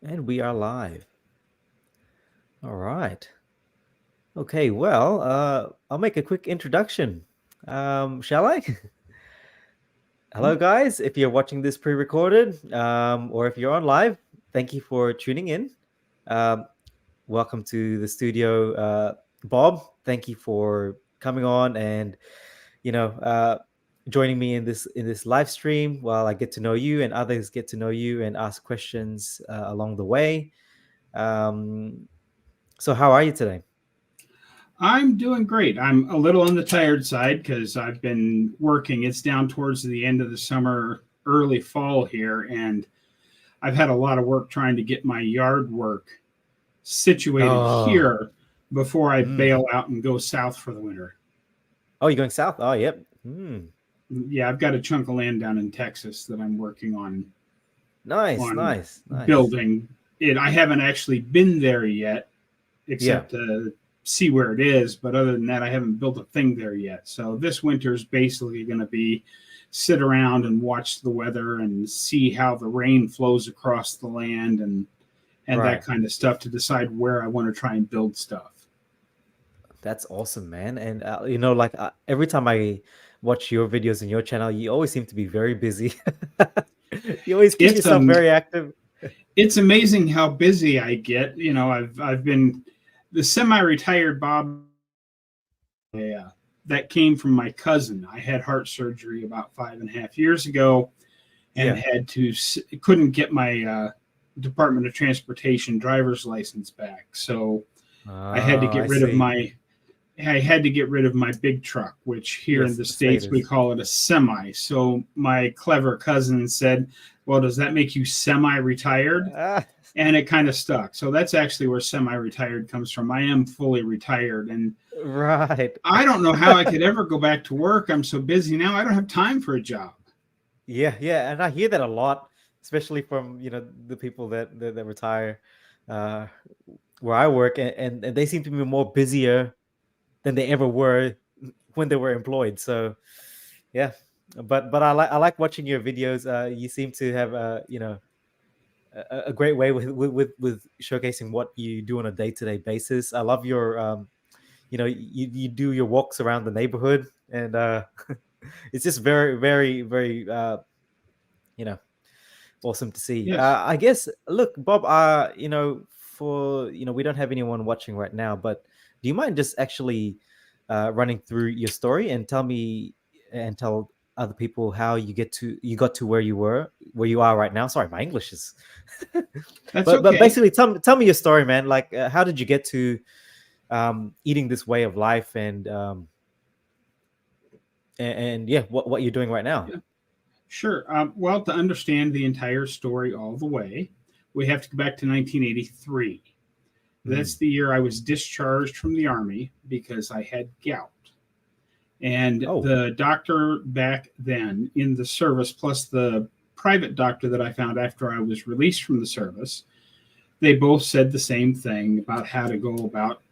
And we are live. All right. Okay, well, I'll make a quick introduction. Shall I? Hello, guys. If you're watching this pre recorded or if you're on live, thank you for tuning in. Um, Welcome to the studio. Bob, thank you for coming on and, you know, joining me in this live stream while I get to know you and others get to know you and ask questions along the way. Um, so, how are you today? I'm doing great. I'm a little on the tired side because I've been working. It's down towards the end of the summer, early fall here, and I've had a lot of work trying to get my yard work situated Oh, here before I mm. bail out and go south for the winter. Oh, you're going south? Oh, yep. Mm. Yeah, I've got a chunk of land down in Texas that I'm working Nice, on nice, nice. building. I haven't actually been there yet, Yeah, except to see where it is. But other than that, I haven't built a thing there yet. So this winter is basically going to be sit around and watch the weather and see how the rain flows across the land and that right. kind of stuff to decide where I want to try and build stuff. That's awesome, man. And like every time I watch your videos in your channel, you always seem to be very busy. You always keep It's yourself very active. it's amazing how busy I get. I've been the semi-retired Bob. Yeah, that came from my cousin. I had heart surgery about 5.5 years ago, and Yeah. couldn't get my Department of Transportation driver's license back. So I had to Oh, get I rid of see. my I had to get rid of my big truck, which here in Yes, the States we status. call it a semi. So my clever cousin said, well, does that make you semi-retired? Ah, And it kind of stuck. So that's actually where semi-retired comes from. I am fully retired, and right. I don't know how I could ever go back to work. I'm so busy now. I don't have time for a job. Yeah, yeah, and I hear that a lot, especially from the people that retire, uh, where I work, and they seem to be more busier than they ever were when they were employed. So yeah, but I like watching your videos. You seem to have a great way with showcasing what you do on a day to day basis. I love your you do your walks around the neighborhood, and it's just very you know awesome to see. Yes. I guess, look, Bob, for we don't have anyone watching right now, but do you mind just actually running through your story and tell me and tell other people how you got to where you are right now? Sorry, my English is, That's but okay. basically, tell me your story, man. Like, how did you get to eating this way of life, and yeah, what you're doing right now? Yeah, sure. Well, to understand the entire story all the way, we have to go back to 1983. That's Mm. the year I was discharged from the Army because I had gout. And Oh, the doctor back then in the service, plus the private doctor that I found after I was released from the service, they both said the same thing about how to go about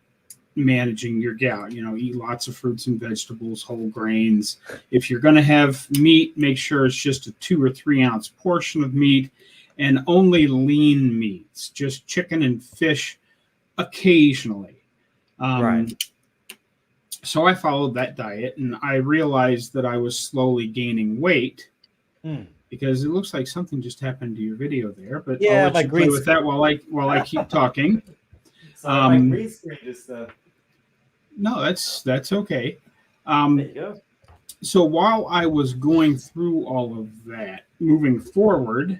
managing your gout. Eat lots of fruits and vegetables, whole grains. If you're going to have meat, make sure it's just a 2 or 3 ounce portion of meat and only lean meats, just chicken and fish occasionally. right. Um, so I followed that diet and I realized that I was slowly gaining weight Mm. because it looks like something just happened to your video there, but I'll Yeah, let my you play green with that screen. while I keep talking. Sorry, my Um, green screen just no, that's okay. there Um, you go. so while I was going through all of that, moving forward,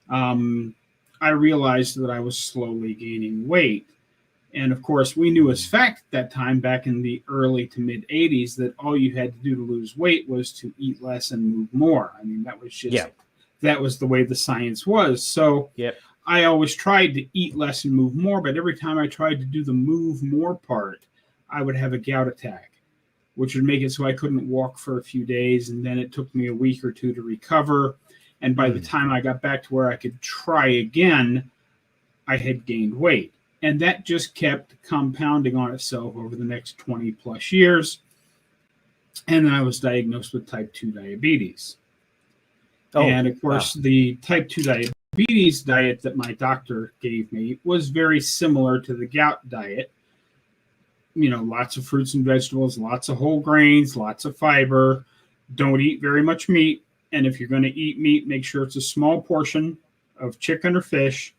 um, I realized that I was slowly gaining weight. And of course, we knew as Mm. fact at that time, back in the early to mid 80s, that all you had to do to lose weight was to eat less and move more. I mean, Yeah. that was the way the science was. So Yep. I always tried to eat less and move more, but every time I tried to do the move more part, I would have a gout attack, which would make it so I couldn't walk for a few days. And then it took me a week or two to recover. And by the Mm. time I got back to where I could try again, I had gained weight. And that just kept compounding on itself over the next 20 plus years. And then I was diagnosed with type 2 diabetes. Oh, And of wow. course, the type 2 diabetes diabetes diet that my doctor gave me was very similar to the gout diet. Lots of fruits and vegetables, lots of whole grains, lots of fiber. Don't eat very much meat. And if you're going to eat meat, make sure it's a small portion of chicken or fish.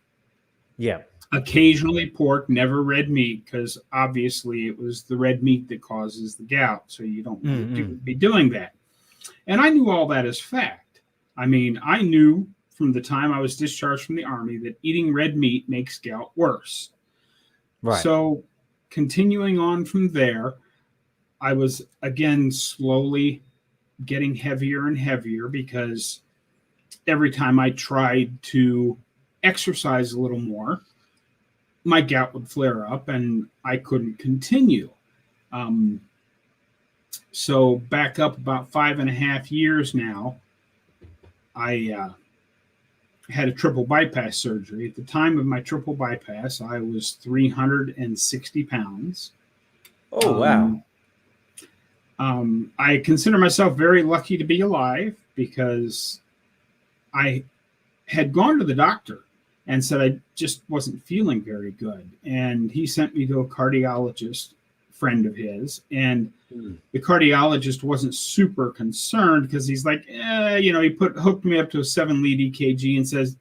Yeah. Occasionally pork, never red meat, because obviously it was the red meat that causes the gout. So you don't want to be doing that. And I knew all that as fact. I mean, I knew from the time I was discharged from the Army that eating red meat makes gout worse. Right. So continuing on from there, I was again slowly getting heavier and heavier because every time I tried to exercise a little more, my gout would flare up and I couldn't continue. So back up about 5.5 years now, I had a triple bypass surgery. At the time of my triple bypass, I was 360 pounds. Oh, wow. I consider myself very lucky to be alive because I had gone to the doctor and said I just wasn't feeling very good. And he sent me to a cardiologist friend of his. And the cardiologist wasn't super concerned because he's like, he hooked me up to a 7-lead EKG and says,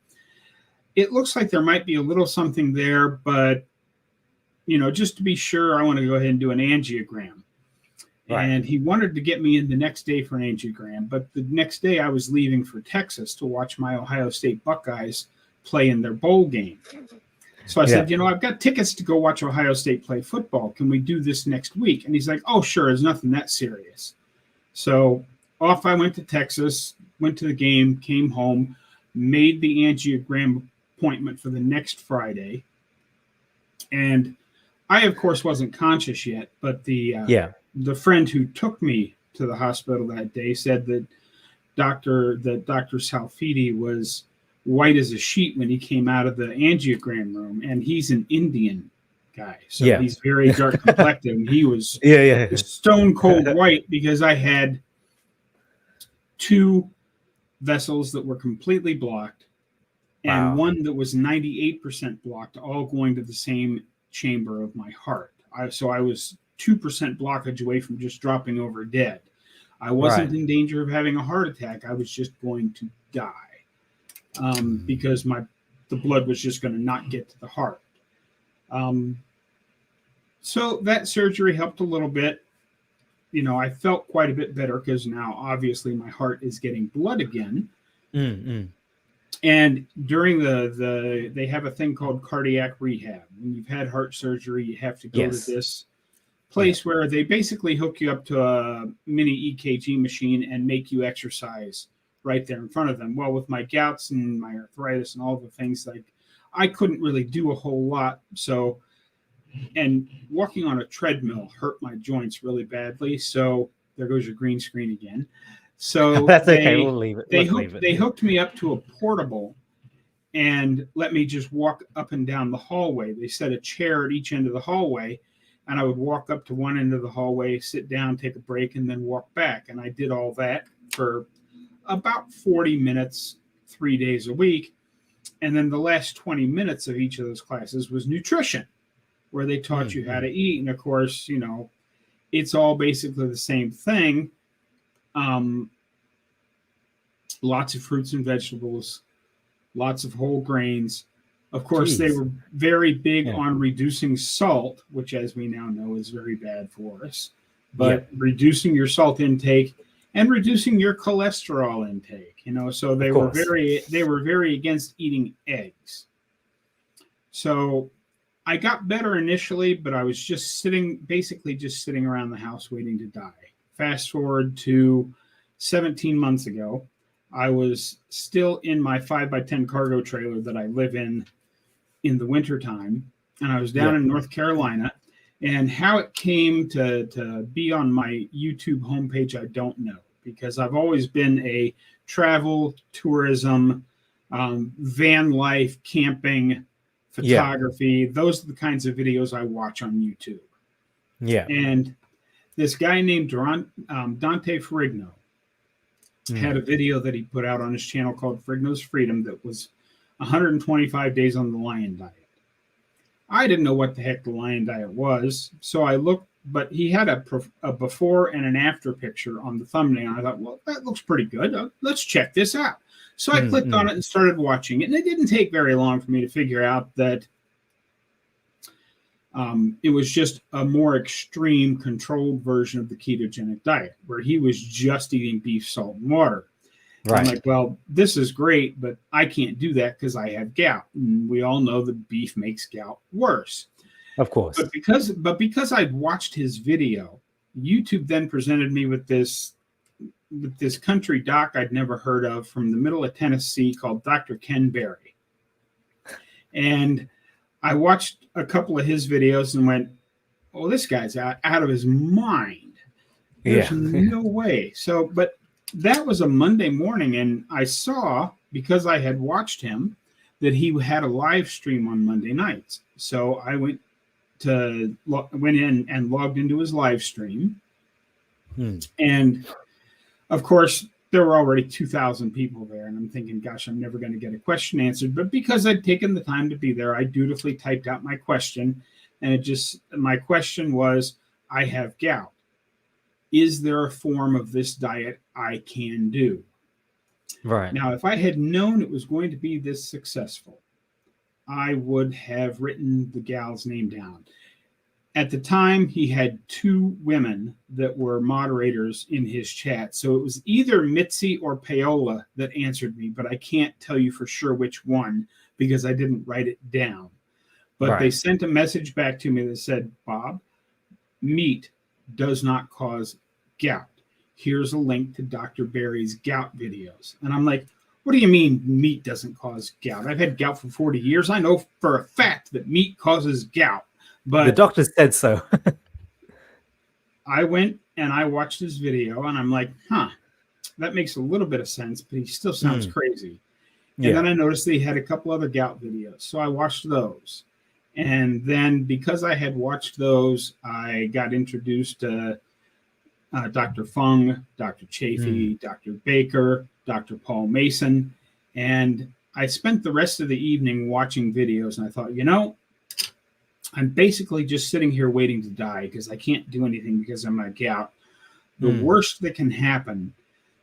it looks like there might be a little something there, but, just to be sure, I want to go ahead and do an angiogram. Right. And he wanted to get me in the next day for an angiogram. But the next day I was leaving for Texas to watch my Ohio State Buckeyes play in their bowl game. So I said, I've got tickets to go watch Ohio State play football. Can we do this next week? And he's like, oh, sure. There's nothing that serious. So off I went to Texas, went to the game, came home, made the angiogram appointment for the next Friday. And I, of course, wasn't conscious yet, but the friend who took me to the hospital that day said that Dr. Salfidi was white as a sheet when he came out of the angiogram room, and he's an Indian guy, so he's very dark complected, and he was stone cold white because I had 2 vessels that were completely blocked and one that was 98% blocked, all going to the same chamber of my heart. So I was 2% blockage away from just dropping over dead. I wasn't in danger of having a heart attack. I was just going to die. Because the blood was just going to not get to the heart. So that surgery helped a little bit. I felt quite a bit better because now obviously my heart is getting blood again. And during they have a thing called cardiac rehab. When you've had heart surgery, you have to go to this place where they basically hook you up to a mini EKG machine and make you exercise right there in front of them. Well, with my gouts and my arthritis and all the things, like I couldn't really do a whole lot. So, and walking on a treadmill hurt my joints really badly. So there goes your green screen again. So that's okay. We'll leave it. They hooked me up to a portable and let me just walk up and down the hallway. They set a chair at each end of the hallway, and I would walk up to one end of the hallway, sit down, take a break, and then walk back. And I did all that for about 40 minutes, 3 days a week. And then the last 20 minutes of each of those classes was nutrition, where they taught you how to eat. And of course, it's all basically the same thing. Lots of fruits and vegetables, lots of whole grains. Of course, they were very big on reducing salt, which, as we now know, is very bad for us. But reducing your salt intake and reducing your cholesterol intake, so they were very against eating eggs. So I got better initially, but I was basically just sitting around the house waiting to die. Fast forward to 17 months ago, I was still in my 5x10 cargo trailer that I live in the wintertime, and I was down in North Carolina. And how it came to be on my YouTube homepage, I don't know, because I've always been a travel, tourism, van life, camping, photography. Those are the kinds of videos I watch on YouTube. Yeah. And this guy named Dante Ferrigno had a video that he put out on his channel called Frigno's Freedom that was 125 days on the lion diet. I didn't know what the heck the lion diet was, so I looked, but he had a before and an after picture on the thumbnail. And I thought, well, that looks pretty good. Let's check this out. So I clicked on it and started watching it, and it didn't take very long for me to figure out that it was just a more extreme, controlled version of the ketogenic diet, where he was just eating beef, salt, and water. Right. I'm like, well, this is great, but I can't do that because I have gout. And we all know that beef makes gout worse. Of course. But because I'd watched his video, YouTube then presented me with this country doc I'd never heard of from the middle of Tennessee called Dr. Ken Berry. And I watched a couple of his videos and went, oh, this guy's out of his mind. There's no way. So, but that was a Monday morning, and I saw, because I had watched him, that he had a live stream on Monday nights. So I went in and logged into his live stream. And of course, there were already 2,000 people there. And I'm thinking, gosh, I'm never going to get a question answered. But because I'd taken the time to be there, I dutifully typed out my question. And my question was, I have gout. Is there a form of this diet I can do? Right. Now, if I had known it was going to be this successful, I would have written the gal's name down. At the time, he had 2 women that were moderators in his chat. So it was either Mitzi or Paola that answered me, but I can't tell you for sure which one because I didn't write it down. But they sent a message back to me that said, Bob, meat does not cause gout. Here's a link to Dr. Berry's gout videos. And I'm like, what do you mean meat doesn't cause gout? I've had gout for 40 years. I know for a fact that meat causes gout. But the doctor said so. I went and I watched his video and I'm like, that makes a little bit of sense, but he still sounds crazy. And then I noticed that he had a couple other gout videos. So I watched those. And then because I had watched those, I got introduced to Dr. Fung, Dr. Chafee, Dr. Baker, Dr. Paul Mason. And I spent the rest of the evening watching videos. And I thought, I'm basically just sitting here waiting to die because I can't do anything because of my gout. The worst that can happen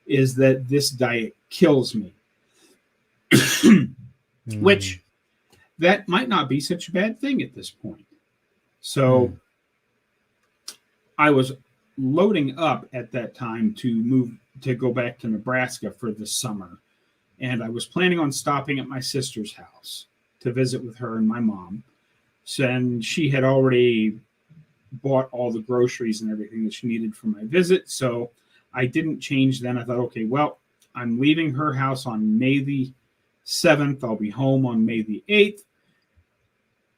is that this diet kills me, which that might not be such a bad thing at this point. So I was loading up at that time to go back to Nebraska for the summer. And I was planning on stopping at my sister's house to visit with her and my mom. And she had already bought all the groceries and everything that she needed for my visit. So I didn't change then. I thought, okay, well, I'm leaving her house on May the 7th. I'll be home on May the 8th.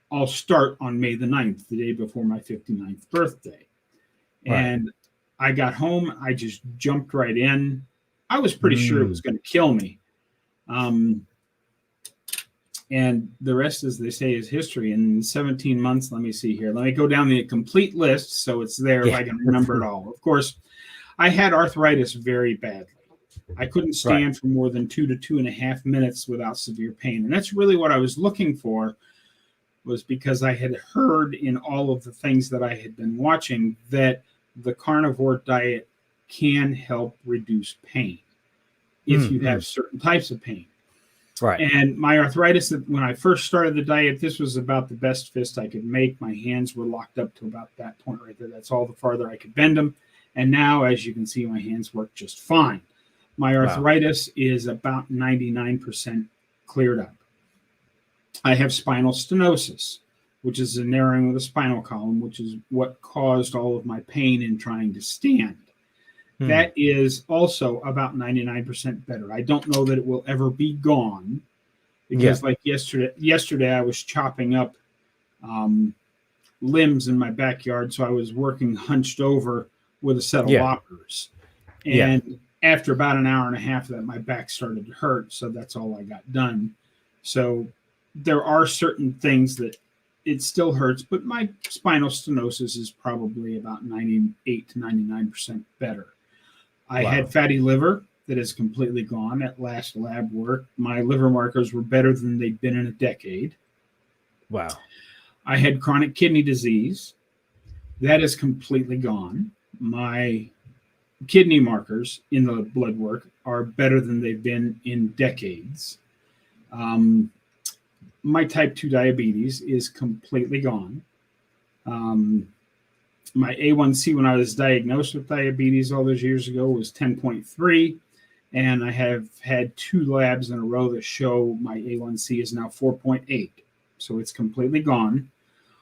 I'll start on May the 9th, the day before my 59th birthday. Right. And I got home. I just jumped right in. I was pretty sure it was going to kill me. And the rest, as they say, is history. In 17 months, let me see here. Let me go down the complete list so it's there if I can remember it all. Of course, I had arthritis very badly. I couldn't stand for more than 2 to 2.5 minutes without severe pain. And that's really what I was looking for, was because I had heard in all of the things that I had been watching that the carnivore diet can help reduce pain if you have certain types of pain. Right. And my arthritis, when I first started the diet, this was about the best fist I could make. My hands were locked up to about that point right there. That's all the farther I could bend them. And now, as you can see, my hands work just fine. My arthritis is about 99% cleared up. I have spinal stenosis, which is a narrowing of the spinal column, which is what caused all of my pain in trying to stand. That is also about 99% better. I don't know that it will ever be gone because like yesterday I was chopping up limbs in my backyard. So I was working hunched over with a set of lockers. And after about an hour and a half of that, my back started to hurt. So that's all I got done. So there are certain things that it still hurts, but my spinal stenosis is probably about 98 to 99% better. I had fatty liver that is completely gone. At last lab work, my liver markers were better than they'd been in a decade. Wow. I had chronic kidney disease. That is completely gone. My kidney markers in the blood work are better than they've been in decades. Um, my type 2 diabetes is completely gone. Um, my A1C when I was diagnosed with diabetes all those years ago was 10.3. And I have had 2 labs in a row that show my A1C is now 4.8. So it's completely gone.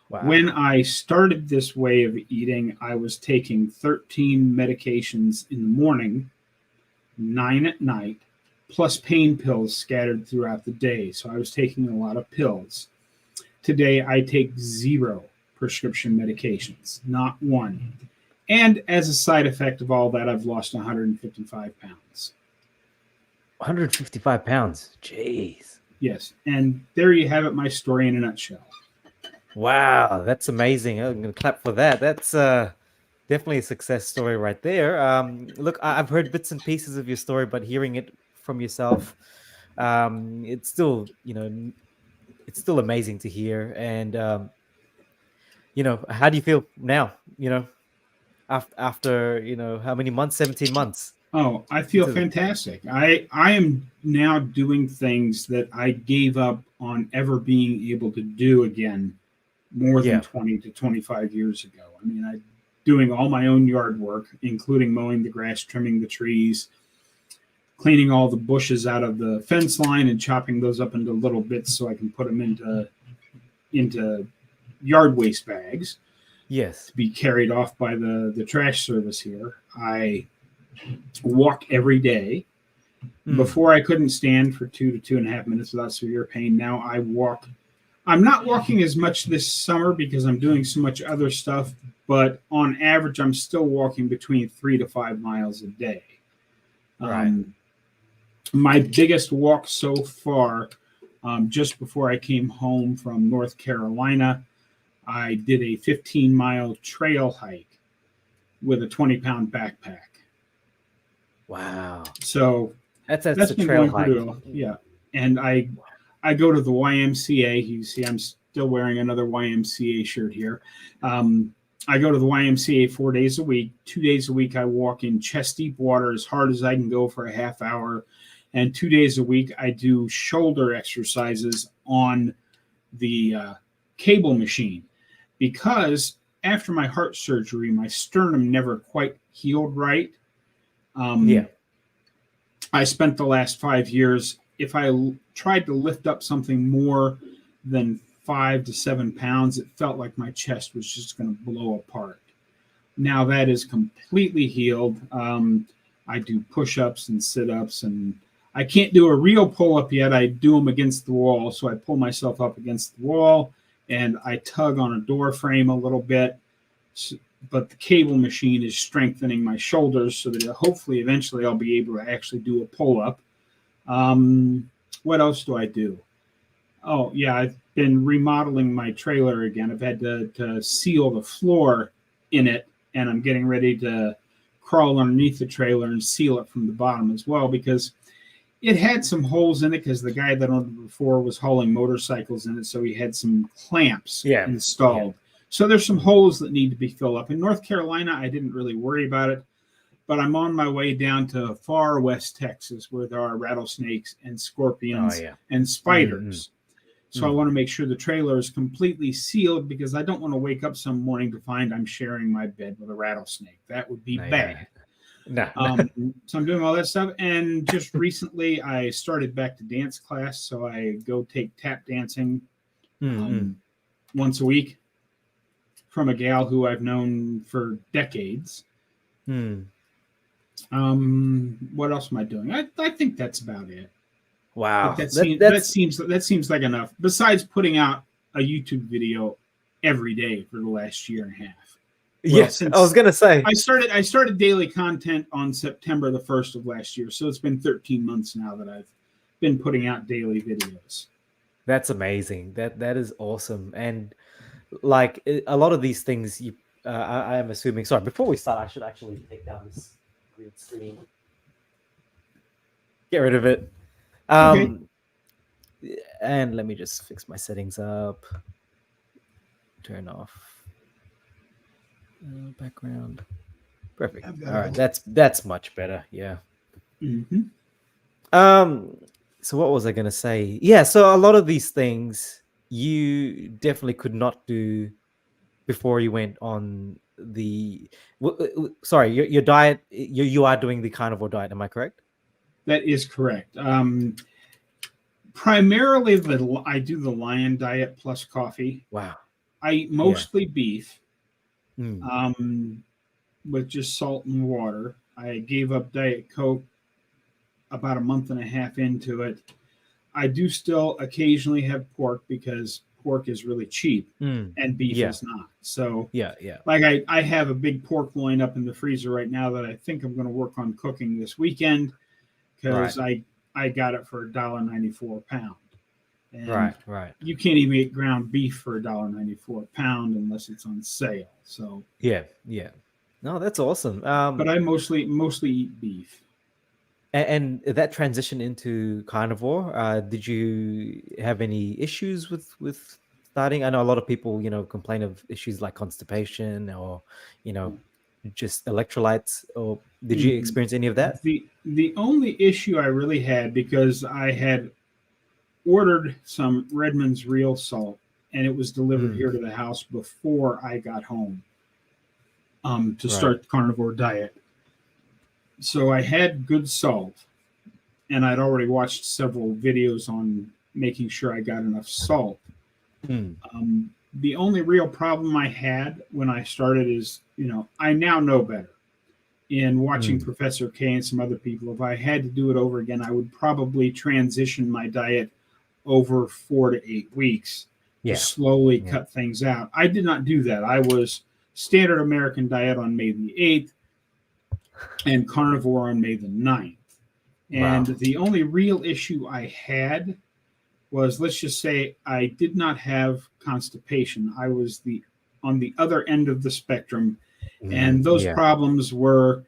Wow. When I started this way of eating, I was taking 13 medications in the morning, 9 at night, plus pain pills scattered throughout the day. So I was taking a lot of pills. Today, I take 0 prescription medications, not one. And as a side effect of all that, I've lost 155 pounds. 155 pounds. Jeez. Yes. And there you have it, my story in a nutshell. Wow, that's amazing. I'm going to clap for that. That's definitely a success story right there. Look, I've heard bits and pieces of your story, but hearing it from yourself, it's still, it's still amazing to hear. And, how do you feel now, after, how many months? 17 months Oh, I feel into the... fantastic. I am now doing things that I gave up on ever being able to do again more than Yeah. 20 to 25 years ago. I mean, I'm doing all my own yard work, including mowing the grass, trimming the trees, cleaning all the bushes out of the fence line and chopping those up into little bits so I can put them into yard waste bags Yes. to be carried off by the trash service here. I walk every day. Before I couldn't stand for 2 to 2.5 minutes without severe pain. Now I walk. I'm not walking as much this summer because I'm doing so much other stuff, but on average, I'm still walking between 3 to 5 miles a day. Right. My biggest walk so far, just before I came home from North Carolina, I did a 15-mile trail hike with a 20-pound backpack. Wow. So That's that's a been trail going hike. pretty well. Yeah. And I go to the YMCA. You see, I'm still wearing another YMCA shirt here. I go to the YMCA 4 days a week. 2 days a week, I walk in chest deep water as hard as I can go for a half hour. And 2 days a week, I do shoulder exercises on the cable machine because after my heart surgery, my sternum never quite healed right. Yeah. I spent the last 5 years, if I tried to lift up something more than 5 to 7 pounds, it felt like my chest was just going to blow apart. Now that is completely healed. I do push-ups and sit-ups, and I can't do a real pull-up yet. I do them against the wall, so I pull myself up against the wall, and I tug on a door frame a little bit. But the cable machine is strengthening my shoulders so that hopefully eventually I'll be able to actually do a pull-up. What else do I do? Oh, yeah, I've been remodeling my trailer again. I've had to seal the floor in it, and I'm getting ready to crawl underneath the trailer and seal it from the bottom as well because it had some holes in it because the guy that owned it before was hauling motorcycles in it, so he had some clamps installed. Yeah. So there's some holes that need to be filled up. In North Carolina, I didn't really worry about it, but I'm on my way down to far west Texas where there are rattlesnakes and scorpions and spiders. So I want to make sure the trailer is completely sealed because I don't want to wake up some morning to find I'm sharing my bed with a rattlesnake. That would be bad. No. So I'm doing all that stuff. And just recently I started back to dance class. So I go take tap dancing once a week from a gal who I've known for decades. What else am I doing? I think that's about it. Wow. That seems like enough. Besides putting out a YouTube video every day for the last year and a half. Well, yes, I was gonna say I started daily content on September the 1st of last year, so it's been 13 months now that I've been putting out daily videos. That's amazing. That is awesome. And like a lot of these things, I am assuming. Sorry, before we start, I should actually take down this green screen. Get rid of it. Okay. And let me just fix my settings up. Turn off background. Perfect. I've got All a right, whole. that's much better. Yeah. Mm-hmm. Um. So what was I gonna say? Yeah. So a lot of these things you definitely could not do before you went on the. Sorry, your diet. You are doing the carnivore diet. Am I correct? That is correct. Primarily, I do the lion diet plus coffee. Wow. I eat Yeah. mostly beef Mm. um, with just salt and water. I gave up Diet Coke about a month and a half into it. I do still occasionally have pork because pork is really cheap Mm. and beef Yeah. is not. So, Yeah. Yeah. like, I have a big pork loin up in the freezer right now that I think I'm going to work on cooking this weekend Right. because I got it for $1.94 a pound. And Right. Right. you can't even get ground beef for $1.94 a pound unless it's on sale. So, Yeah. Yeah. No, that's awesome. but I mostly eat beef. And that transition into carnivore, did you have any issues with starting? I know a lot of people, complain of issues like constipation or, you know, just electrolytes. Or did you Mhm. experience any of that? The only issue I really had because I had ordered some Redmond's real salt and it was delivered Mm, here to the house before I got home to right. start the carnivore diet. So I had good salt and I'd already watched several videos on making sure I got enough salt. Mm, The only real problem I had when I started is, I now know better. In watching mm, Professor K and some other people, if I had to do it over again, I would probably transition my diet over 4 to 8 weeks to yeah. slowly Yeah. cut things out. I did not do that. I was standard American diet on May the 8th and carnivore on May the 9th. And Wow. the only real issue I had was, let's just say I did not have constipation. I was the on the other end of the spectrum, and those Yeah. problems were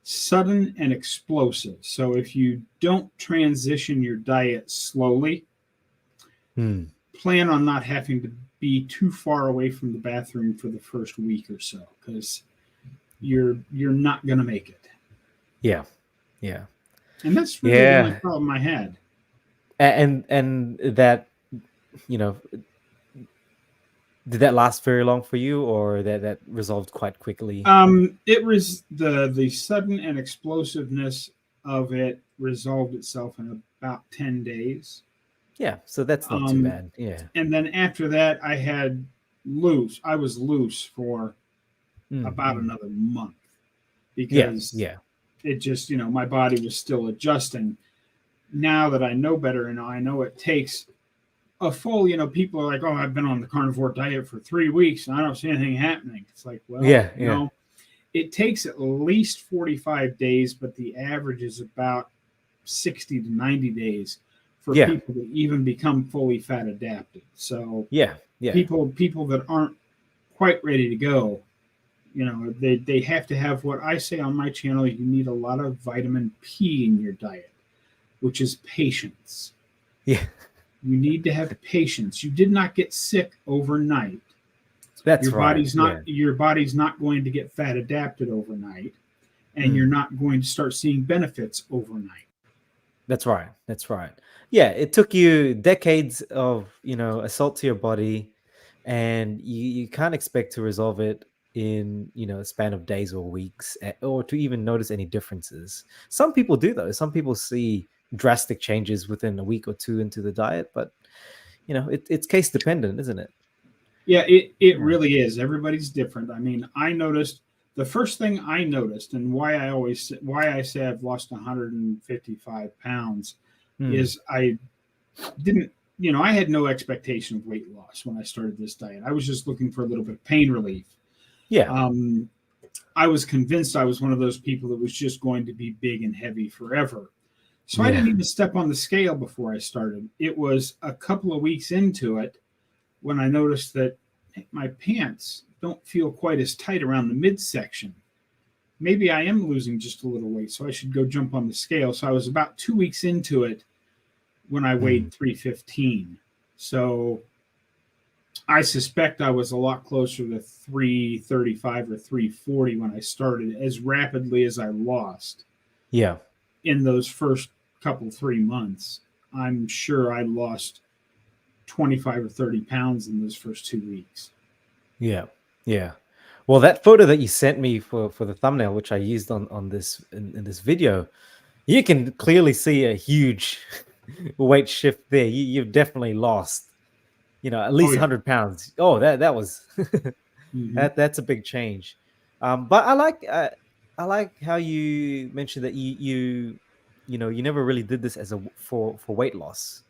sudden and explosive. So if you don't transition your diet slowly, Mm, plan on not having to be too far away from the bathroom for the first week or so because you're not going to make it. yeah. Yeah. And that's really the only Yeah. problem I had. And that, you know, did that last very long for you, or that resolved quite quickly? It was the sudden and explosiveness of it resolved itself in about 10 days. Yeah, so that's not too Um, bad. Yeah. and then after that, I had loose. I was loose for Mm, about mm. another month Yeah, because yeah, it just, my body was still adjusting. Now that I know better and I know it takes a full, people are like, oh, I've been on the carnivore diet for 3 weeks and I don't see anything happening. It's like, well, yeah, yeah, it takes at least 45 days, but the average is about 60 to 90 days for yeah, people to even become fully fat adapted. So yeah, yeah, people that aren't quite ready to go, they have to have what I say on my channel, you need a lot of vitamin P in your diet, which is patience. yeah. You need to have patience. You did not get sick overnight. That's right. Yeah, Your body's not going to get fat adapted overnight, and you're mm, not going to start seeing benefits overnight. that's right. That's right. Yeah, it took you decades of assault to your body, and you can't expect to resolve it in a span of days or weeks, or to even notice any differences. Some people do though. Some people see drastic changes within a week or two into the diet, but it's case dependent, isn't it? Yeah, it Yeah. really is. Everybody's different. I mean, I noticed the first thing I noticed, and why I say I've lost 155 pounds, Mm. is I didn't, I had no expectation of weight loss when I started this diet. I was just looking for a little bit of pain relief. Yeah. Um, I was convinced I was one of those people that was just going to be big and heavy forever. So I Yeah. didn't even step on the scale before I started. It was a couple of weeks into it when I noticed that my pants don't feel quite as tight around the midsection. maybe I am losing just a little weight, so I should go jump on the scale. So I was about 2 weeks into it when I Mm. weighed 315. So I suspect I was a lot closer to 335 or 340 when I started, as rapidly as I lost Yeah. in those first couple 3 months. I'm sure I lost 25 or 30 pounds in those first 2 weeks. Yeah. Yeah. Well, that photo that you sent me for the thumbnail, which I used on this in this video, you can clearly see a huge weight shift there. You've definitely lost, at Oh least yeah. 100 pounds. Oh, that was Mm-hmm. that's a big change. But I like how you mentioned that you never really did this as for weight loss.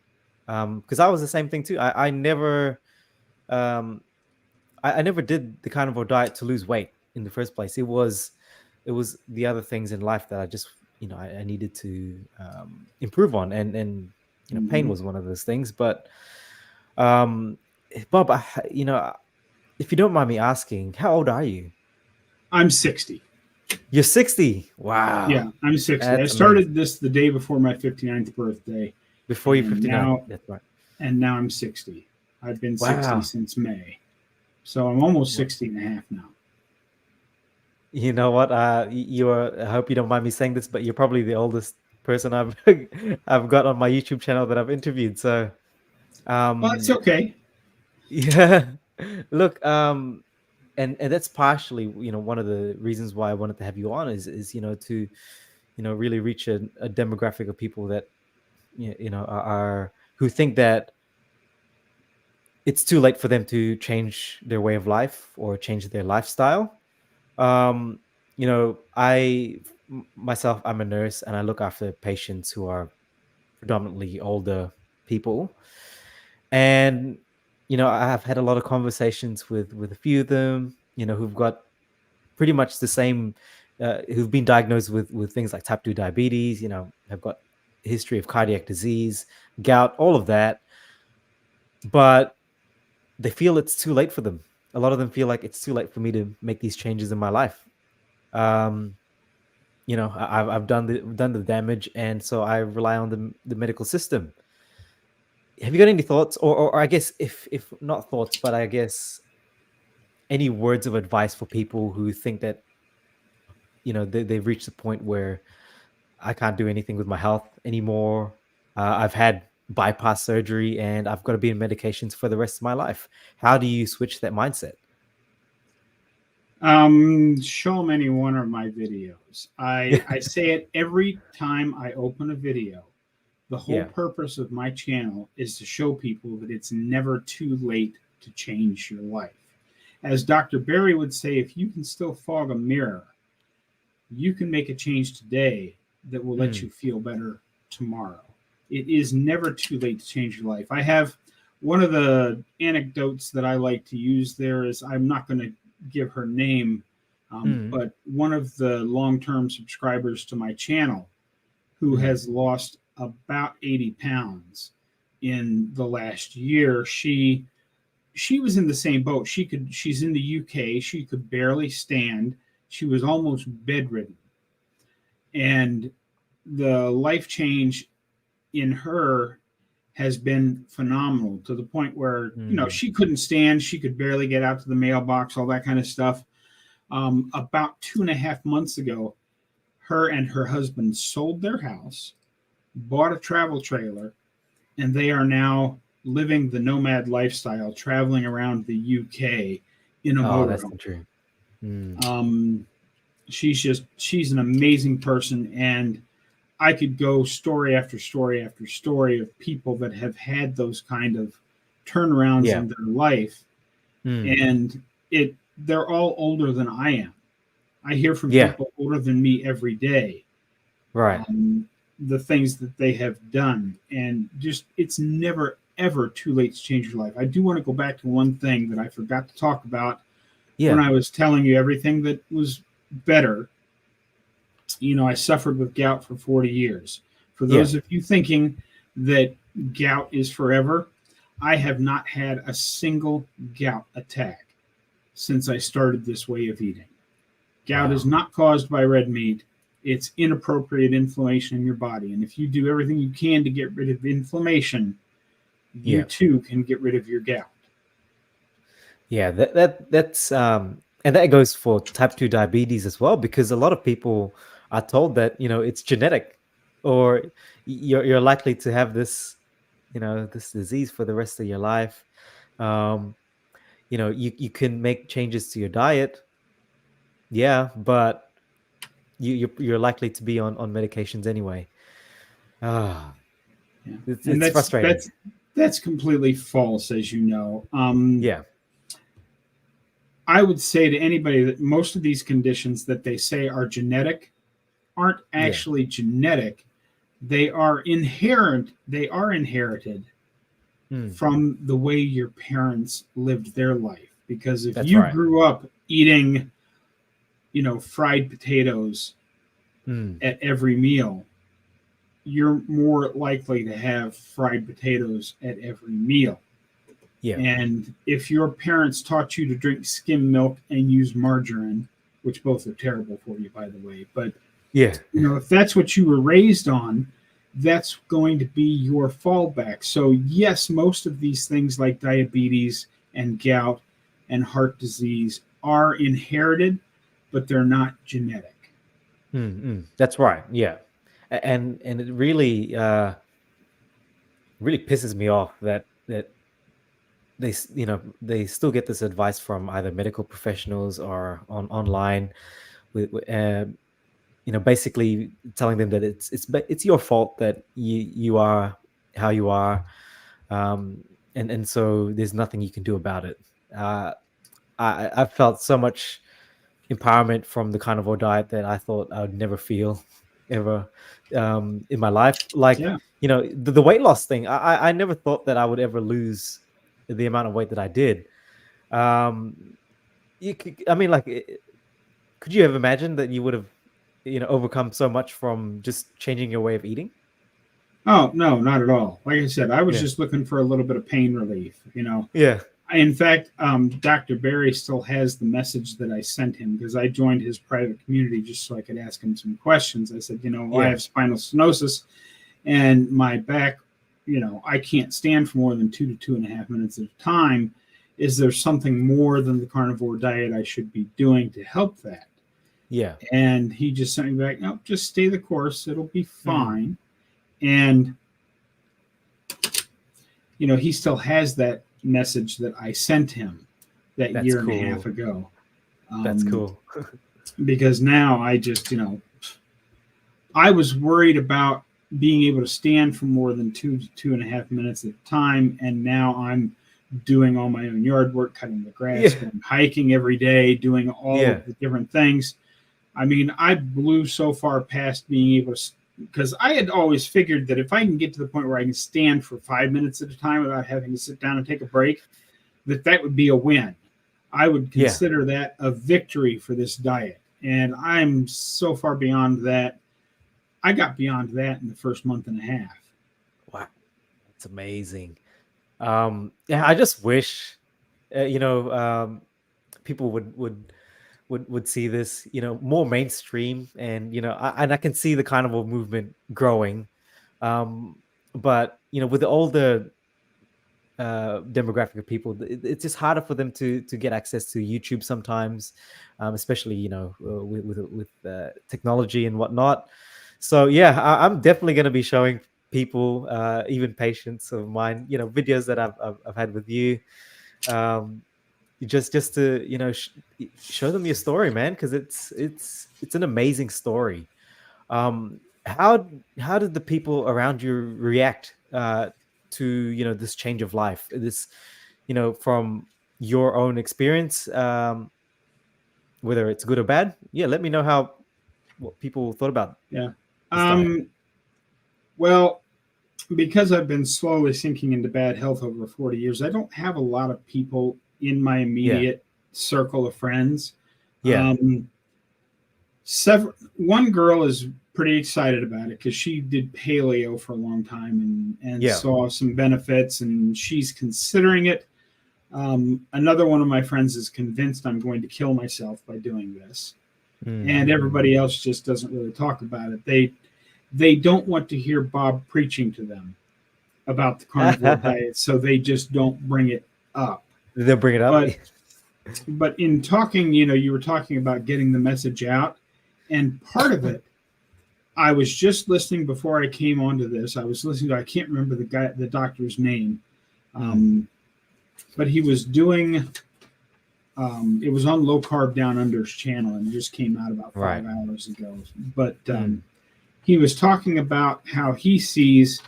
Because I was the same thing too. I never um I never did the carnivore diet to lose weight in the first place. It was the other things in life that I just I needed to improve on, and pain Mm-hmm. was one of those things. But um, Bob, if you don't mind me asking, how old are you? I'm 60. You're 60. Wow, Yeah, I'm 60. I that's amazing. started this the day before my 59th birthday, Before you're and 59, now that's right. I'm 60. I've been 60 Wow. since May. So I'm almost 60 and a half now. You know what? I hope you don't mind me saying this, but you're probably the oldest person I've I've got on my YouTube channel that I've interviewed. So, Well, it's um, okay. yeah, look, and that's partially, one of the reasons why I wanted to have you on is to, really reach a demographic of people that, are who think that it's too late for them to change their way of life or change their lifestyle. Um, myself, I'm a nurse and I look after patients who are predominantly older people. And, I have had a lot of conversations with a few of them, who've got pretty much the same, who've been diagnosed with things like type 2 diabetes, have got a history of cardiac disease, gout, all of that. But they feel it's too late for them. A lot of them feel like it's too late for me to make these changes in my life. Um, I've done the damage, and so I rely on the medical system. Have you got any thoughts, or I guess if not thoughts, but I guess any words of advice for people who think that they've reached a point where I can't do anything with my health anymore. I've had bypass surgery, and I've got to be in medications for the rest of my life. How do you switch that mindset? Show them any one of my videos. I say it every time I open a video. The whole Yeah. purpose of my channel is to show people that it's never too late to change your life. As Dr. Barry would say, if you can still fog a mirror, you can make a change today that will let you Mm, feel better tomorrow. It is never too late to change your life. I have one of the anecdotes that I like to use there is I'm not going to give her name, mm, but one of the long term subscribers to my channel who mm. has lost about 80 pounds in the last year. She was in the same boat. She's in the UK. She could barely stand. She was almost bedridden. And the life change in her has been phenomenal to the point where, Mm. she couldn't stand. She could barely get out to the mailbox, all that kind of stuff. About 2.5 months ago, her and her husband sold their house, bought a travel trailer, and they are now living the nomad lifestyle, traveling around the UK in a Oh, that's motorhome. the truth. Mm. Um, she's an amazing person, and I could go story after story after story of people that have had those kind of turnarounds Yeah. in their life, Mm. and they're all older than I am. I hear from Yeah. people older than me every day, Right. um, the things that they have done, and just it's never ever too late to change your life. I do want to go back to one thing that I forgot to talk about when Yeah. I was telling you everything that was better. I suffered with gout for 40 years. For Yeah. those of you thinking that gout is forever, I have not had a single gout attack since I started this way of eating. Gout is Wow. not caused by red meat. It's inappropriate inflammation in your body. And if you do everything you can to get rid of inflammation, you Yeah. too can get rid of your gout. Yeah, that's and that goes for type 2 diabetes as well, because a lot of people are told that, it's genetic, or you're likely to have this, this disease for the rest of your life. Um, you can make changes to your diet, yeah, but you're likely to be on medications anyway. Ah, Yeah. it's And it's frustrating. that's completely false, as you know. Yeah, I would say to anybody that most of these conditions that they say are genetic aren't yeah, actually genetic. They are inherent. They are inherited mm, from the way your parents lived their life. Because if that's you right. grew up eating, fried potatoes Mm, at every meal, you're more likely to have fried potatoes at every meal. yeah, And if your parents taught you to drink skim milk and use margarine, which both are terrible for you, by the way, but yeah, if that's what you were raised on, that's going to be your fallback. So, yes, most of these things like diabetes and gout and heart disease are inherited, but they're not genetic. that's right. Yeah, and it really pisses me off that they still get this advice from either medical professionals or online, basically telling them that it's your fault that you are how you are, and so there's nothing you can do about it. uh I felt so much empowerment from the carnivore diet that I thought I would never feel ever, in my life. Like, Yeah. the weight loss thing. I never thought that I would ever lose the amount of weight that I did. Um, I mean, like, could you have imagined that you would have, overcome so much from just changing your way of eating? Oh, no, not at all. Like I said, I was Yeah, just looking for a little bit of pain relief. yeah, In fact, Dr. Barry still has the message that I sent him because I joined his private community just so I could ask him some questions. I said, I yeah, have spinal stenosis and my back, I can't stand for more than 2 to 2.5 minutes at a time. Is there something more than the carnivore diet I should be doing to help that? yeah. And he just sent me back, no, just stay the course. It'll be Mm, fine. And, he still has that message that I sent him that that's year and a half cool. ago. That's Um, cool. because now I just, I was worried about being able to stand for more than 2 to 2.5 minutes at a time. And now I'm doing all my own yard work, cutting the grass, Yeah, going hiking every day, doing all yeah, of the different things. I mean, I blew so far past being able to, because I had always figured that if I can get to the point where I can stand for 5 minutes at a time without having to sit down and take a break, that would be a win. I would yeah. consider that a victory for this diet. And I'm so far beyond that. I got beyond that in the first month and a half. Wow, that's amazing. Yeah, I just wish, people would see this, more mainstream, and and I can see the carnival movement growing, but with the older demographic of people, it's just harder for them to get access to YouTube sometimes, especially with technology and whatnot. So yeah, I'm definitely going to be showing people, even patients of mine, videos that I've had with you, um, just to show them your story, man, because it's an amazing story. How did the people around you react, to this change of life, this, from your own experience, whether it's good or bad? Yeah, let me know what people thought about Yeah. this diet. Um, well, because I've been slowly sinking into bad health over 40 years, I don't have a lot of people in my Yeah, immediate circle of friends. yeah, One girl is pretty excited about it because she did paleo for a long time and yeah, saw some benefits and she's considering it. Another one of my friends is convinced I'm going to kill myself by doing this. and everybody else just doesn't really talk about it. They don't want to hear Bob preaching to them about the carnivore diet, so they just don't bring it up. They'll bring it up. But in talking, you were talking about getting the message out, and part of it, I was just listening before I came onto this. I was listening to, I can't remember the doctor's name, but he was doing. It was on Low Carb Down Under's channel, and it just came out about 5 hours ago. But he was talking about how he sees,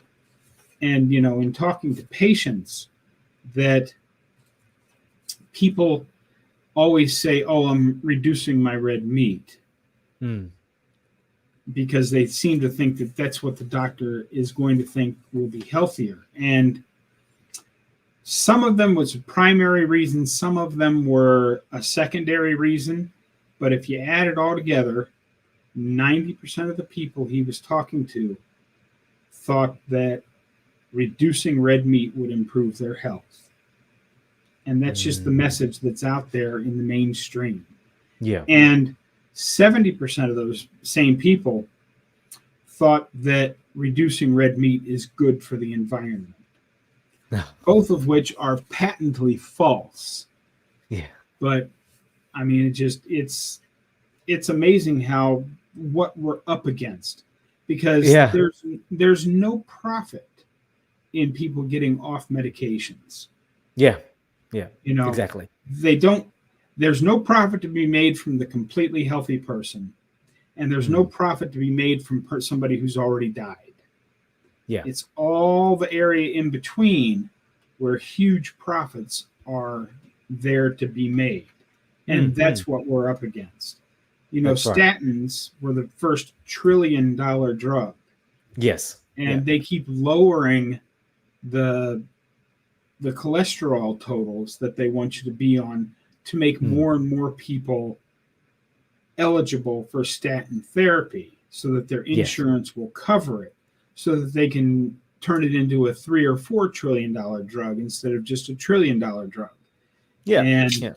and in talking to patients, that people always say, "Oh, I'm reducing my red meat," because they seem to think that that's what the doctor is going to think will be healthier. And some of them was a primary reason, some of them were a secondary reason. But if you add it all together, 90% of the people he was talking to thought that reducing red meat would improve their health. And that's just the message that's out there in the mainstream. Yeah. And 70% of those same people thought that reducing red meat is good for the environment. Both of which are patently false. Yeah. But I mean, it's amazing how what we're up against, because there's no profit in people getting off medications. Yeah. Exactly. There's no profit to be made from the completely healthy person, and there's no profit to be made from somebody who's already died. Yeah. It's all the area in between where huge profits are there to be made. And that's what we're up against. Statins were the first $1 trillion drug. Yes. And they keep lowering the cholesterol totals that they want you to be on to make more and more people eligible for statin therapy, so that their insurance will cover it, so that they can turn it into a $3 or $4 trillion drug instead of just $1 trillion drug. Yeah. And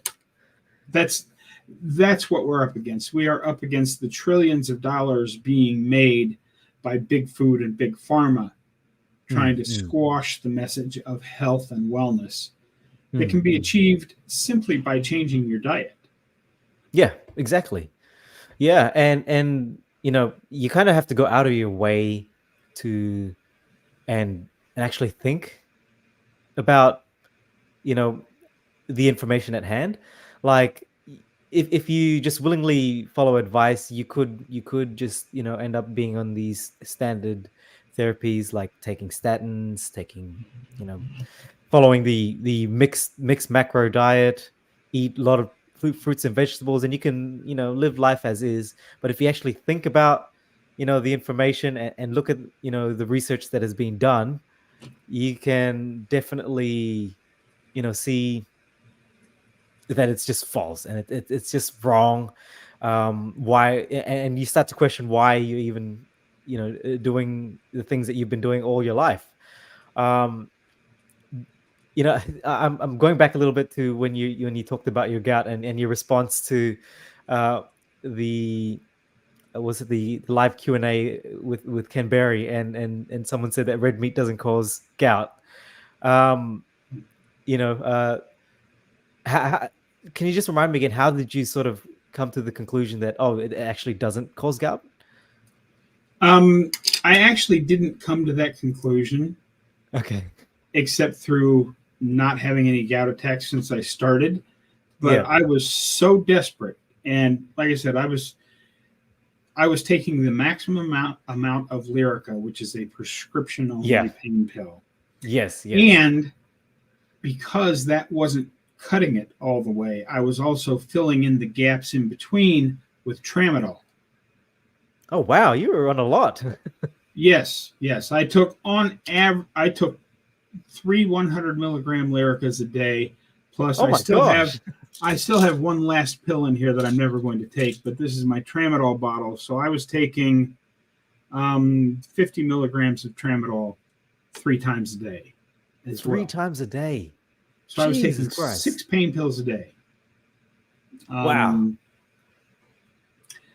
that's what we're up against. We are up against the trillions of dollars being made by big food and big pharma, trying to squash the message of health and wellness that can be achieved simply by changing your diet. Yeah, exactly. Yeah, and you kind of have to go out of your way to and actually think about the information at hand. Like, if you just willingly follow advice, you could just end up being on these standard therapies, like taking statins, taking following the mixed macro diet, eat a lot of fruits and vegetables, and you can live life as is. But if you actually think about the information and look at the research that has been done, you can definitely see that it's just false, and it's just wrong. Why? And you start to question why you even doing the things that you've been doing all your life. I'm going back a little bit to when you talked about your gout and your response to the was it the live Q&A with Ken Berry, and someone said that red meat doesn't cause gout. How, can you just remind me again, how did you sort of come to the conclusion that it actually doesn't cause gout? I actually didn't come to that conclusion. Okay. Except through not having any gout attacks since I started. But I was so desperate, and like I said, I was taking the maximum amount of Lyrica, which is a prescription only pain pill. Yes. And because that wasn't cutting it all the way, I was also filling in the gaps in between with tramadol. Oh wow, you were on a lot. Yes. I took 3 100 milligram Lyricas a day. Plus, I still have one last pill in here that I'm never going to take, but this is my tramadol bottle. So I was taking 50 milligrams of tramadol 3 times a day. Three times a day. So I was taking 6 pain pills a day. Wow.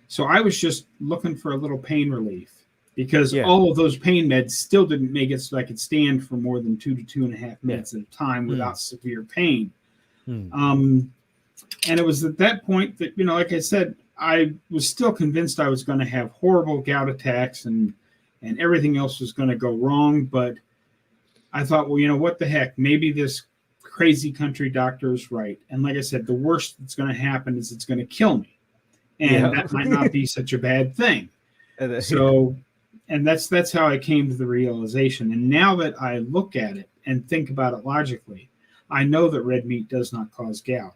So I was just looking for a little pain relief because Yeah. all of those pain meds still didn't make it so I could stand for more than 2 to 2.5 minutes at a time without severe pain. And it was at that point that, like I said, I was still convinced I was going to have horrible gout attacks and everything else was going to go wrong. But I thought, well, what the heck? Maybe this crazy country doctor is right. And like I said, the worst that's going to happen is it's going to kill me. And that might not be such a bad thing. So, and that's how I came to the realization. And now that I look at it and think about it logically, I know that red meat does not cause gout.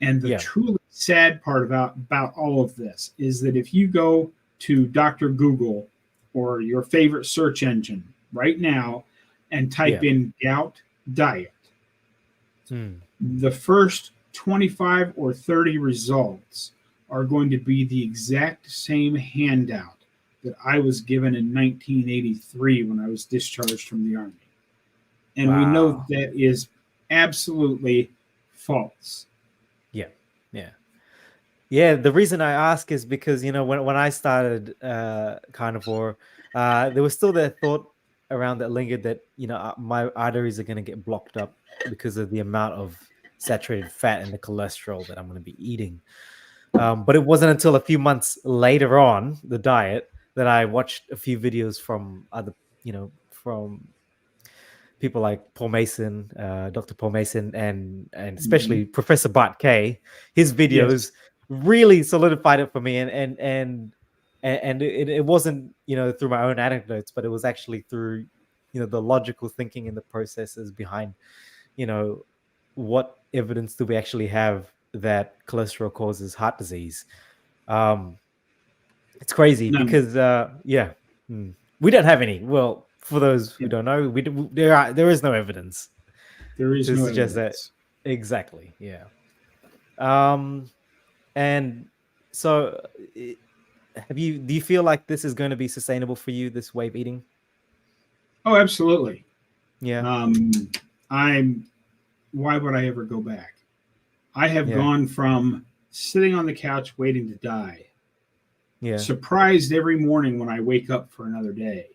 And the truly sad part about all of this is that if you go to Dr. Google or your favorite search engine right now and type in gout diet, the first 25 or 30 results are going to be the exact same handout that I was given in 1983 when I was discharged from the Army. And we know that is absolutely false. Yeah, the reason I ask is because, when I started Carnivore, there was still that thought around that lingered that, my arteries are going to get blocked up because of the amount of saturated fat and the cholesterol that I'm going to be eating. But it wasn't until a few months later on the diet that I watched a few videos from other, from people like Paul Mason, Dr. Paul Mason, and especially Professor Bart K. His videos really solidified it for me, and it wasn't through my own anecdotes, but it was actually through the logical thinking and the processes behind what evidence do we actually have that cholesterol causes heart disease. It's crazy because we don't have any. Well, for those who don't know, there is no evidence. There is no suggest evidence. That exactly. Yeah. And so do you feel like this is going to be sustainable for you, this way of eating? Oh, absolutely. Yeah. Why would I ever go back? I have gone from sitting on the couch waiting to die, surprised every morning when I wake up for another day,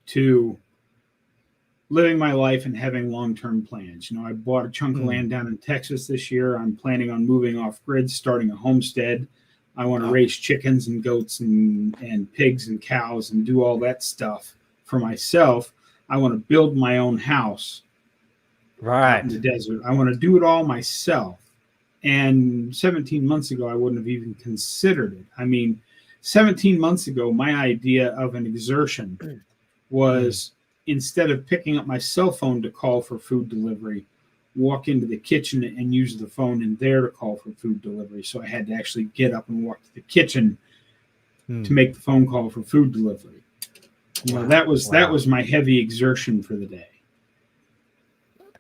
to living my life and having long-term plans. I bought a chunk of land down in Texas this year. I'm planning on moving off grid, starting a homestead. I want to raise chickens and goats and pigs and cows and do all that stuff for myself. I want to build my own house out in the desert. I want to do it all myself. And 17 months ago, I wouldn't have even considered it. I mean, 17 months ago, my idea of an exertion was instead of picking up my cell phone to call for food delivery, walk into the kitchen and use the phone in there to call for food delivery. So I had to actually get up and walk to the kitchen to make the phone call for food delivery. That was my heavy exertion for the day.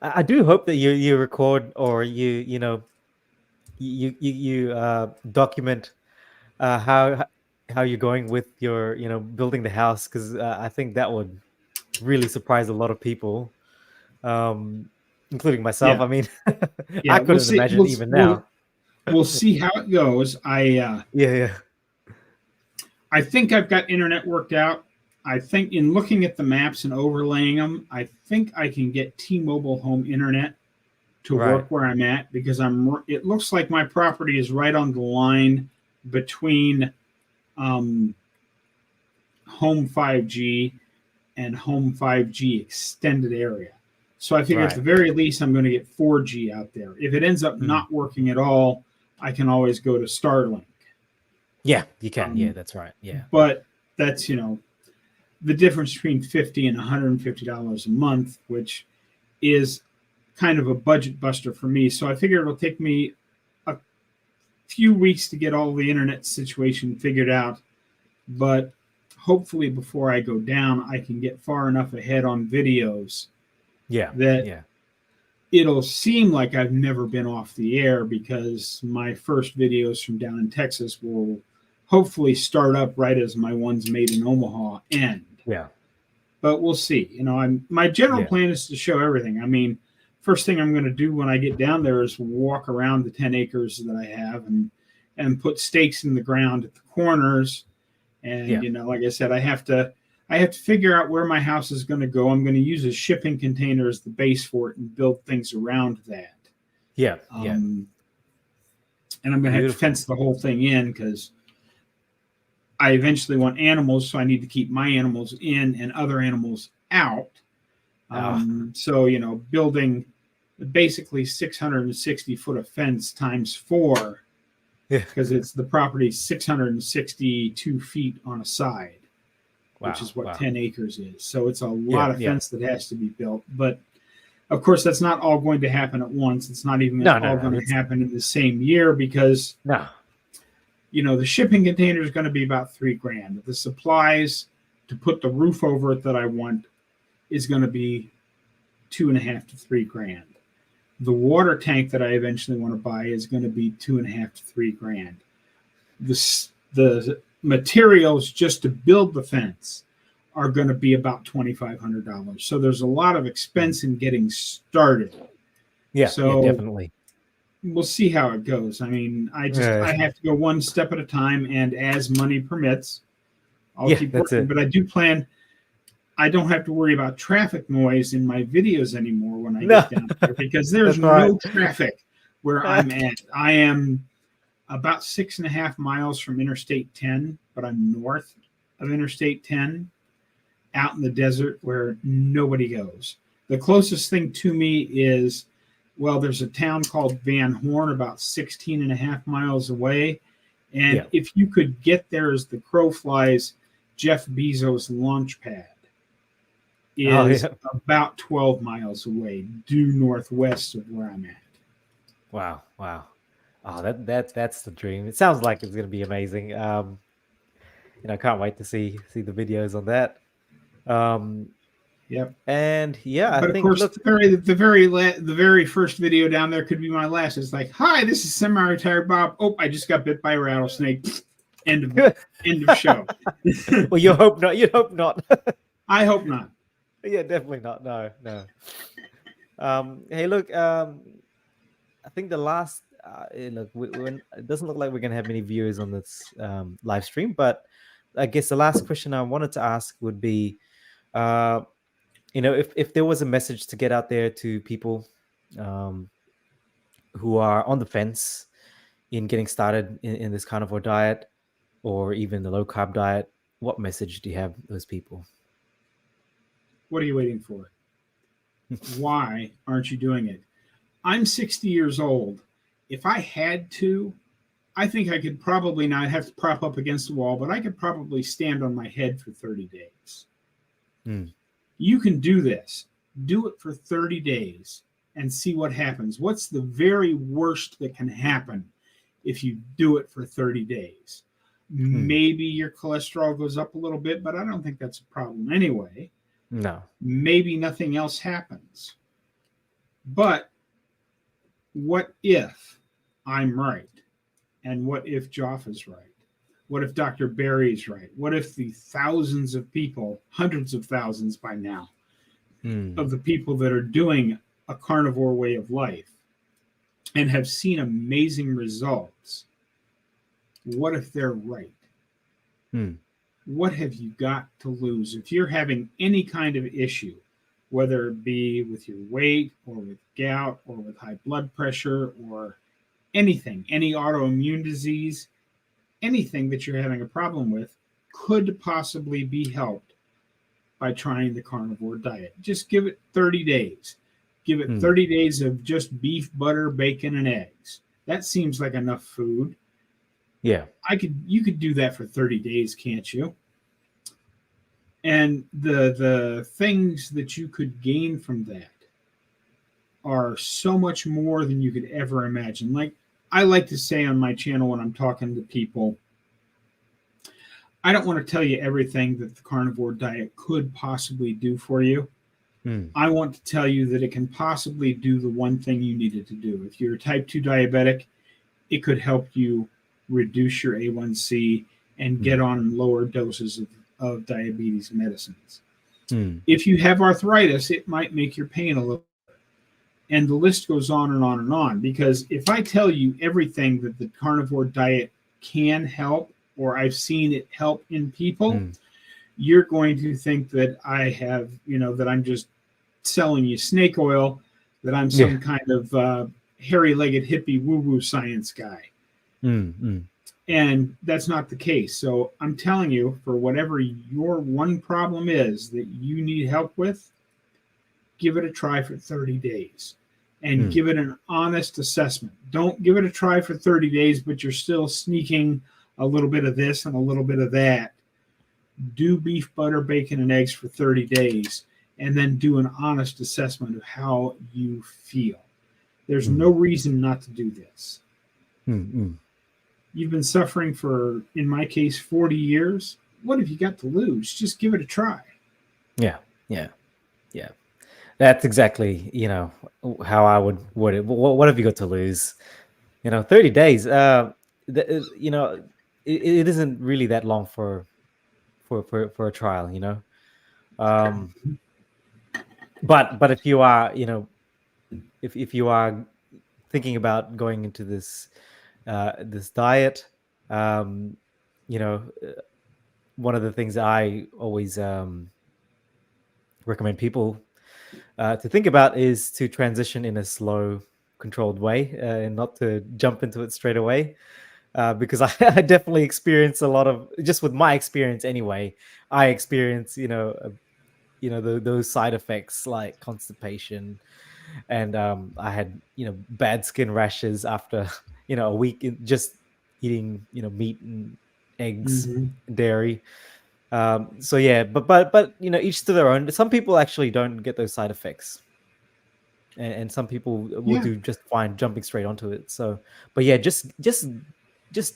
I do hope that you record or you document how you're going with your building the house, because I think that would really surprise a lot of people, including myself. I mean, I couldn't imagine even now. We'll see how it goes. I think I've got internet worked out. I think in looking at the maps and overlaying them, I think I can get T-Mobile home internet to work where I'm at, because it looks like my property is right on the line between home 5G and home 5G extended area. So I figure at the very least I'm going to get 4G out there. If it ends up not working at all, I can always go to Starlink. Yeah, you can. That's right. Yeah. But that's, the difference between $50 and $150 a month, which is kind of a budget buster for me. So I figure it'll take me a few weeks to get all the internet situation figured out. But hopefully before I go down, I can get far enough ahead on videos that it'll seem like I've never been off the air, because my first videos from down in Texas will hopefully start up right as my ones made in Omaha end. Yeah. But we'll see. My general plan is to show everything. I mean, first thing I'm going to do when I get down there is walk around the 10 acres that I have and and put stakes in the ground at the corners. And, like I said, I have to figure out where my house is going to go. I'm going to use a shipping container as the base for it and build things around that. Yeah. And I'm going to have to fence the whole thing in because I eventually want animals, so I need to keep my animals in and other animals out. So, building basically 660 foot of fence times 4, because the property's 662 feet on a side, which is what 10 acres is. So it's a lot of fence that has to be built. But of course, that's not all going to happen at once. It's not even all going to happen in the same year because the shipping container is going to be about $3,000. The supplies to put the roof over it that I want is going to be $2,500 to $3,000. The water tank that I eventually want to buy is going to be $2,500 to $3,000. The materials just to build the fence are going to be about $2,500. So there's a lot of expense in getting started. Yeah, definitely. We'll see how it goes. I mean, I have to go one step at a time, and as money permits, I'll keep working. But I do plan. I don't have to worry about traffic noise in my videos anymore when I get down there because there's no traffic where I'm at. I am about 6.5 miles from Interstate 10, but I'm north of Interstate 10, out in the desert where nobody goes. The closest thing to me is, there's a town called Van Horn about 16.5 miles away. And if you could get there as the crow flies, Jeff Bezos' launch pad is about 12 miles away, due northwest of where I'm at. Wow. Oh, that's the dream. It sounds like it's going to be amazing. I can't wait to see the videos on that. Yep. And but I think, of course, the very first video down there could be my last. It's like, hi, this is semi-retired Bob. Oh, I just got bit by a rattlesnake. End of show. Well, you hope not. You hope not. I hope not. Yeah, definitely not. No. Hey, look. I think the last. Look, it doesn't look like we're gonna have many viewers on this live stream, but I guess the last question I wanted to ask would be, if there was a message to get out there to people who are on the fence in getting started in this carnivore diet or even the low carb diet, what message do you have for those people? What are you waiting for? Why aren't you doing it? I'm 60 years old. If I had to, I think I could probably not have to prop up against the wall, but I could probably stand on my head for 30 days. You can do this. Do it for 30 days and see what happens. What's the very worst that can happen if you do it for 30 days? Maybe your cholesterol goes up a little bit, but I don't think that's a problem anyway. No. Maybe nothing else happens. But what if I'm right? And what if Jaffa's right? What if Dr. Barry's right? What if the thousands of people, hundreds of thousands by now, of the people that are doing a carnivore way of life and have seen amazing results, what if they're right? What have you got to lose? If you're having any kind of issue, whether it be with your weight or with gout or with high blood pressure or anything, any autoimmune disease, anything that you're having a problem with could possibly be helped by trying the carnivore diet. Just give it 30 days. Give it 30 days of just beef, butter, bacon, and eggs. That seems like enough food. Yeah. You could do that for 30 days, can't you? And the things that you could gain from that are so much more than you could ever imagine. Like I like to say on my channel when I'm talking to people, I don't want to tell you everything that the carnivore diet could possibly do for you. I want to tell you that it can possibly do the one thing you needed to do. If you're a type 2 diabetic, it could help you reduce your A1C and get on lower doses of diabetes medicines. If you have arthritis, it might make your pain a little better. And the list goes on and on and on. Because if I tell you everything that the carnivore diet can help, or I've seen it help in people, Mm. you're going to think that I have, that I'm just selling you snake oil, that I'm Yeah. some kind of hairy legged hippie woo woo science guy. Mm. Mm. And that's not the case. So I'm telling you, for whatever your one problem is that you need help with, give it a try for 30 days and Mm. give it an honest assessment. Don't give it a try for 30 days, but you're still sneaking a little bit of this and a little bit of that. Do beef, butter, bacon, and eggs for 30 days and then do an honest assessment of how you feel. There's no Mm. reason not to do this. Mm. Mm. You've been suffering for, in my case, 40 years. What have you got to lose? Just give it a try. Yeah. Yeah. Yeah. That's exactly, how I would word it. What have you got to lose? 30 days. It isn't really that long for a trial. Um, but if you are, if you are thinking about going into this diet, um, you know, uh, one of the things I always recommend people to think about is to transition in a slow, controlled way, and not to jump into it straight away. Because I definitely experience a lot of, just with my experience anyway. I experience, those side effects like constipation, and I had bad skin rashes after a week just eating meat and eggs, Mm-hmm. dairy. So yeah, but each to their own. Some people actually don't get those side effects, and some people will Yeah. do just fine jumping straight onto it. So, but yeah, just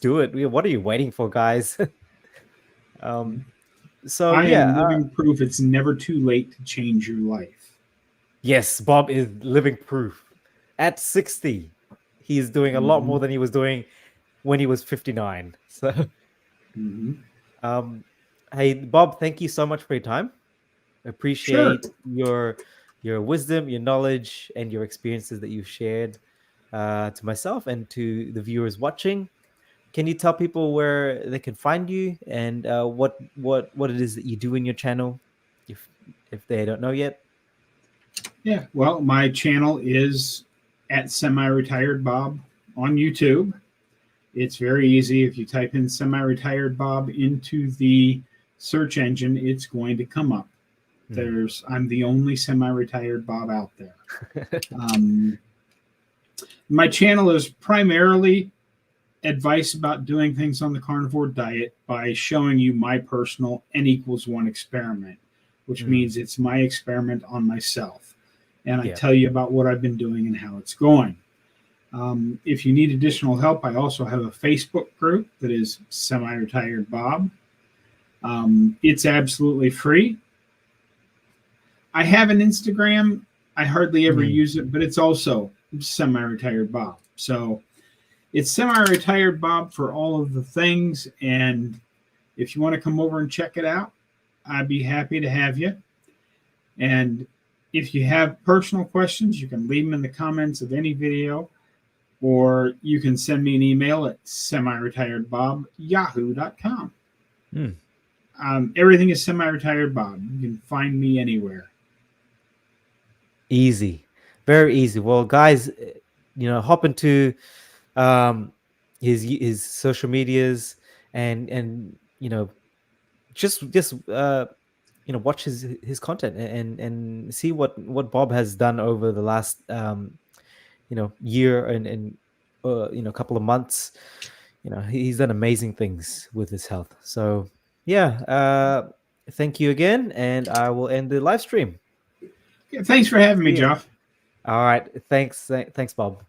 do it. What are you waiting for, guys? um, so I yeah, am living proof it's never too late to change your life. yes, Bob is living proof. At 60, he's doing a lot Mm-hmm. more than he was doing when he was 59. So, Mm-hmm. um, hey, Bob, thank you so much for your time. Sure. Appreciate your wisdom, your knowledge, and your experiences that you've shared to myself and to the viewers watching. Can you tell people where they can find you and what it is that you do in your channel, if they don't know yet? Yeah. Well, my channel is at Semi-Retired Bob on YouTube. It's very easy. If you type in Semi-Retired Bob into the search engine, it's going to come up. Hmm. I'm the only semi-retired Bob out there. Um, my channel is primarily advice about doing things on the carnivore diet by showing you my personal N equals one experiment, which Hmm. means it's my experiment on myself. And I Yeah. tell you about what I've been doing and how it's going. If you need additional help, I also have a Facebook group that is Semi Retired Bob. It's absolutely free. I have an Instagram. I hardly ever Hmm. use it, but it's also Semi Retired Bob. So it's Semi Retired Bob for all of the things. And if you want to come over and check it out, I'd be happy to have you. And if you have personal questions, you can leave them in the comments of any video, or you can send me an email at semiretiredbob@yahoo.com. Hmm. Everything is Semi-Retired Bob. You can find me anywhere. Easy, very easy. Well, guys, hop into um his social medias, and just watch his content, and see what Bob has done over the last year, and couple of months. He's done amazing things with his health. So yeah, thank you again, and I will end the live stream. Yeah, thanks for having me, See ya. Jeff. All right, thanks, Bob.